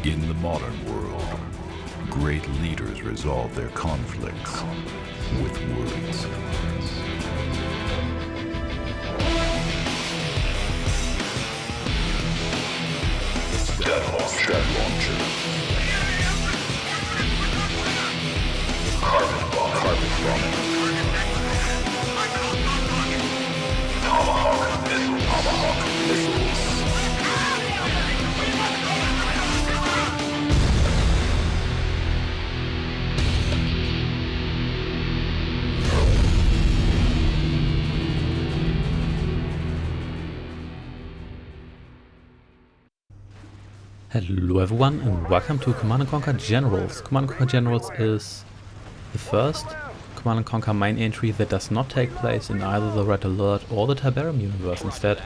In the modern world, great leaders resolve their conflicts with words. Jet launcher. Carbon bombing. Tomahawk missiles. Hello everyone and welcome to Command & Conquer Generals. Command & Conquer Generals is the first Command & Conquer main entry that does not take place in either the Red Alert or the Tiberium universe. Instead,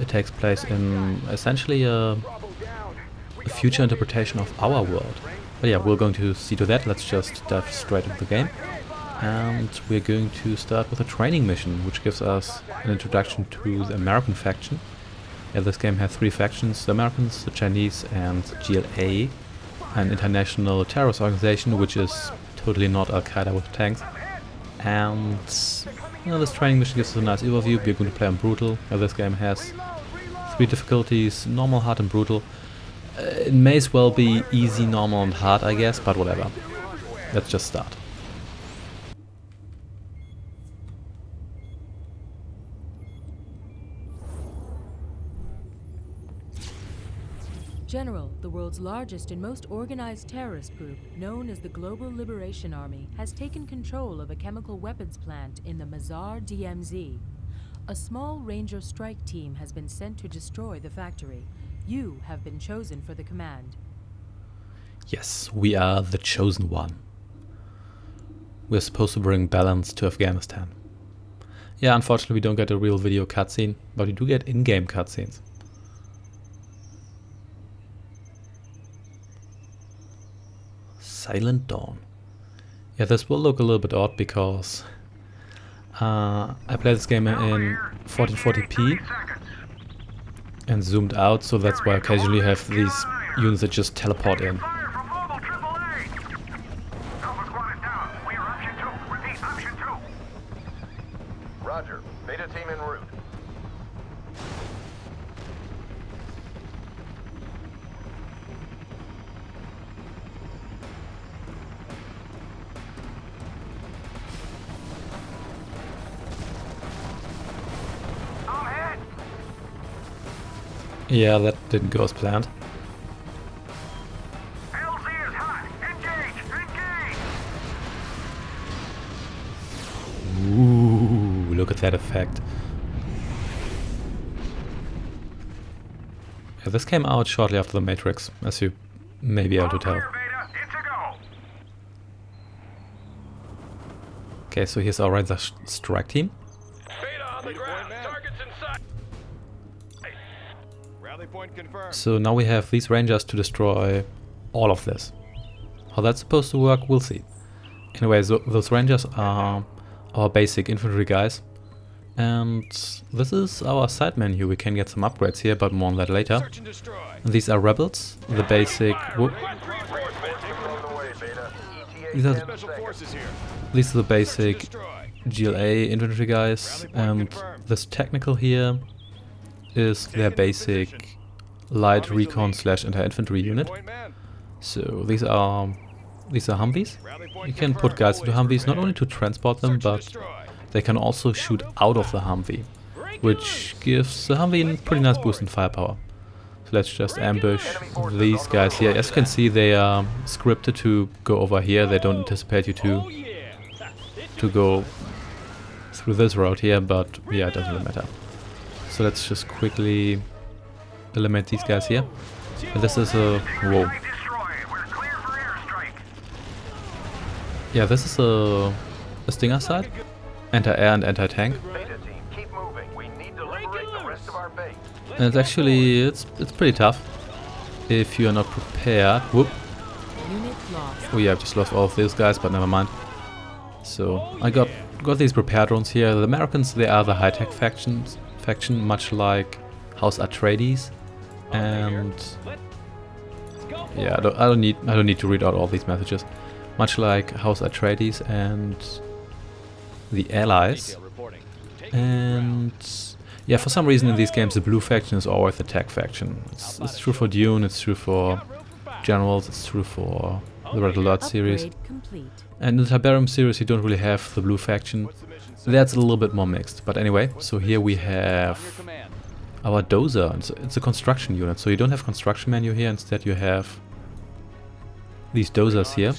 it takes place in essentially a future interpretation of our world. But yeah, we're going to see to that. Let's just dive straight into the game. And we're going to start with a training mission, which gives us an introduction to the American faction. Yeah, this game has three factions: the Americans, the Chinese, and GLA, an international terrorist organization which is totally not Al-Qaeda with tanks. And this training mission gives us a nice overview. We're going to play on brutal. This game has three difficulties: normal, hard, and brutal. It may as well be easy, normal, and hard, I guess, but whatever. Let's just start. General, the world's largest and most organized terrorist group, known as the Global Liberation Army, has taken control of a chemical weapons plant in the Mazar DMZ. A small Ranger strike team has been sent to destroy the factory. You have been chosen for the command. Yes, we are the chosen one. We're supposed to bring balance to Afghanistan. Yeah, unfortunately we don't get a real video cutscene, but we do get in-game cutscenes. Silent Dawn. Yeah, this will look a little bit odd because I play this game in 1440p and zoomed out, so that's why I occasionally have these units that just teleport in. Roger. Beta team en route. Yeah, that didn't go as planned. LZ is hot. Engage! Ooh, look at that effect. Yeah, this came out shortly after The Matrix, as you may be able to tell. Okay, so here's our Ranger strike team. Beta on the ground. Targets in sight. Rally point confirmed. So now we have these Rangers to destroy all of this. How that's supposed to work, we'll see. Anyways, those Rangers are our basic infantry guys. And this is our side menu. We can get some upgrades here, but more on that later. Search and destroy. And these are rebels, the basic... These are the basic GLA infantry guys, and this technical here is their basic light recon / anti-infantry unit. So these are Humvees. You can put guys into Humvees not only to transport them, but they can also shoot out of the Humvee, which gives the Humvee a pretty nice boost in firepower. So let's just ambush these guys here. As you can see, they are scripted to go over here. They don't anticipate you to go through this route here, but yeah, it doesn't really matter. So let's just quickly eliminate these guys here. And this is a... whoa. Yeah, this is a Stinger side. Anti-air and anti-tank. And it's actually, it's pretty tough if you're not prepared. Whoop. Oh yeah, I've just lost all of these guys, but never mind. So I got these repair drones here. The Americans, they are the high-tech faction, much like House Atreides. And Yeah, I don't need to read out all these messages. Much like House Atreides and the Allies. And yeah, for some reason in these games the blue faction is always the tech faction. It's true for Dune, it's true for Generals, it's true for the Red Alert series. Upgrade complete. And in the Tiberium series you don't really have the blue faction. That's a little bit more mixed. But anyway, so here we have our dozer. It's a construction unit, so you don't have construction menu here, instead you have these dozers here.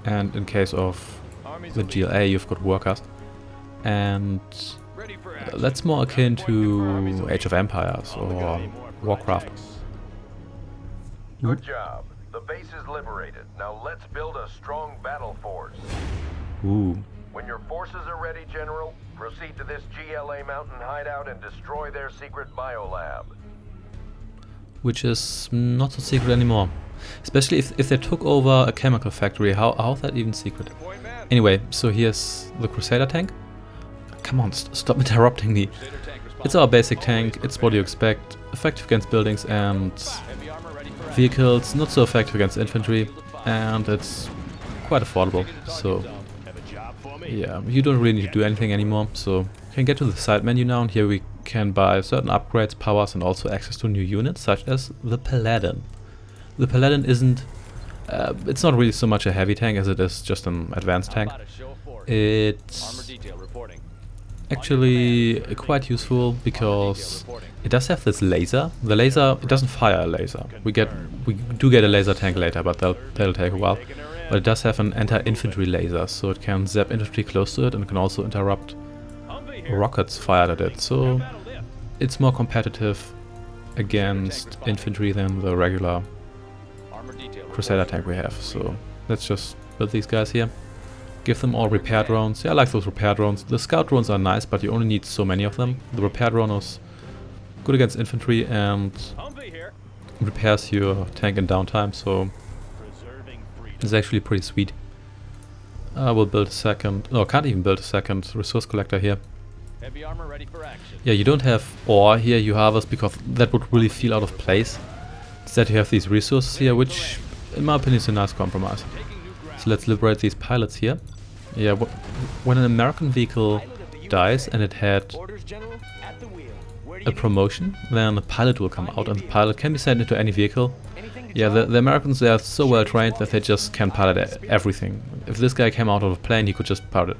And in case of the GLA you've got workers. And that's more akin to Age of Empires or Warcraft. Good job. The base is liberated. Now let's build a strong battle force. Ooh. When your forces are ready, General, proceed to this GLA mountain hideout and destroy their secret biolab. Which is not so secret anymore. Especially if they took over a chemical factory, how's that even secret? Anyway, so here's the Crusader Tank. Come on, stop interrupting me. It's our basic tank, it's what you expect. Effective against buildings and vehicles, not so effective against infantry, and it's quite affordable. So yeah, you don't really need to do anything anymore. So you can get to the side menu now, and here we can buy certain upgrades, powers, and also access to new units, such as the Paladin. The Paladin isn't... it's not really so much a heavy tank as it is just an advanced tank. It's actually quite useful because it does have this laser. The laser, it doesn't fire a laser. We do get a laser tank later, but that'll take a while. But it does have an anti-infantry laser, so it can zap infantry close to it and can also interrupt rockets fired at it. So it's more competitive against infantry than the regular Crusader tank we have. So let's just build these guys here. Give them all repair drones. Yeah, I like those repair drones. The scout drones are nice, but you only need so many of them. The repair drone is good against infantry and repairs your tank in downtime, so it's actually pretty sweet. I will build a second... No, can't even build a second resource collector here. Yeah, you don't have ore here you harvest because that would really feel out of place. Instead you have these resources here, which in my opinion is a nice compromise. So let's liberate these pilots here. Yeah, when an American vehicle dies and it had a promotion, then the pilot will come out and the pilot can be sent into any vehicle. Yeah, the Americans, they are so well trained that they just can pilot everything. If this guy came out of a plane, he could just pilot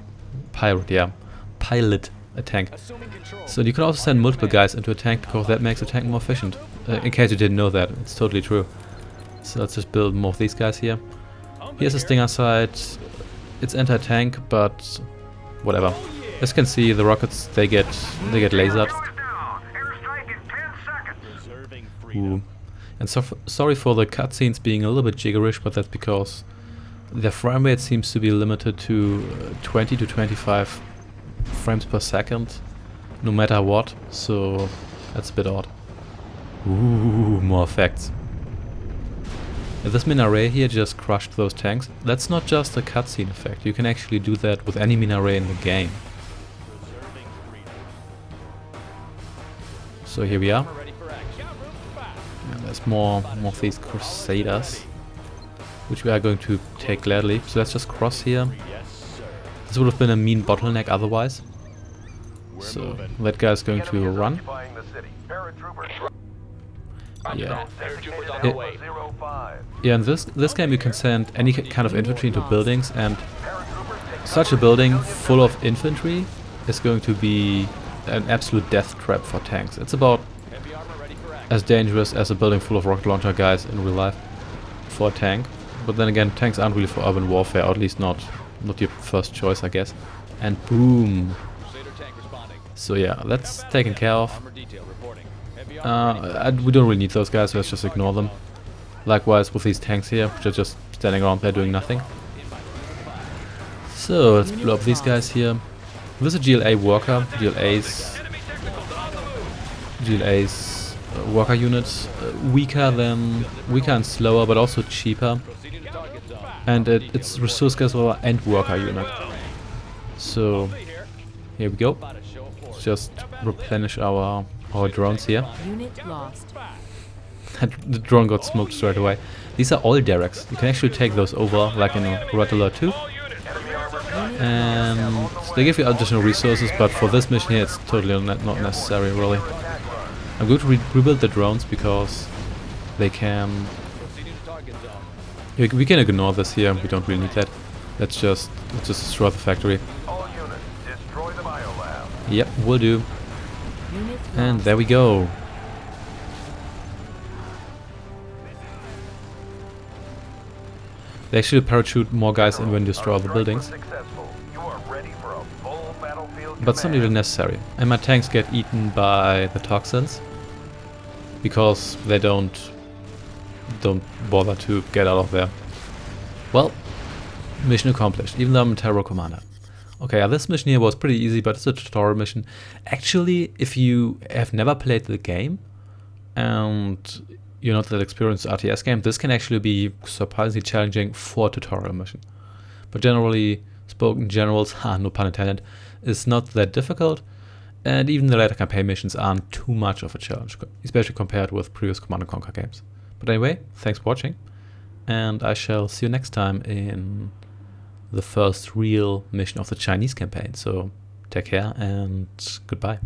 a tank. So you can also send multiple guys into a tank because that makes the tank more efficient. In case you didn't know that, it's totally true. So let's just build more of these guys here. Here's a Stinger sight. It's anti-tank, but whatever. As you can see, the rockets they get lasered. Ooh. And sorry for the cutscenes being a little bit jiggerish, but that's because their frame rate seems to be limited to 20 to 25 frames per second, no matter what. So that's a bit odd. Ooh, more effects. This minaret here just crushed those tanks. That's not just a cutscene effect. You can actually do that with any minaret in the game. So here we are. And there's more of these Crusaders, which we are going to take gladly. So let's just cross here. This would have been a mean bottleneck otherwise. So that guy's going to run. Yeah. Yeah, in this game you can send any kind of infantry into buildings, and such a building full of infantry is going to be an absolute death trap for tanks. It's about as dangerous as a building full of rocket launcher guys in real life for a tank. But then again, tanks aren't really for urban warfare, or at least not your first choice, I guess. And boom. So yeah, that's taken care of. We don't really need those guys, so let's just ignore them. Likewise with these tanks here, which are just standing around there doing nothing. So let's blow up these guys here. This is a GLA worker. GLA's worker units, weaker and slower, but also cheaper. And it's resource gatherer and worker unit. So here we go. Let's just replenish our drones here. Unit lost. the drone got smoked straight away. These are all derricks. You can actually take those over, like in Red Alert 2. And they give you additional resources, but for this mission here it's totally not necessary, really. I'm going to rebuild the drones because they can... We can ignore this here, we don't really need that. Let's just destroy the factory. All units, destroy the biolab. Yep, will do. And there we go. They actually parachute more guys in when you destroy the buildings. You are ready for a full battlefield But it's not even necessary. And my tanks get eaten by the toxins. Because they don't bother to get out of there. Well, mission accomplished, even though I'm a terror commander. Okay, this mission here was pretty easy, but it's a tutorial mission. Actually, if you have never played the game and you're not that experienced RTS game, this can actually be surprisingly challenging for a tutorial mission. But generally spoken, generals, no pun intended, is not that difficult, and even the later campaign missions aren't too much of a challenge, especially compared with previous Command & Conquer games. But anyway, thanks for watching, and I shall see you next time in the first real mission of the Chinese campaign. So take care and goodbye.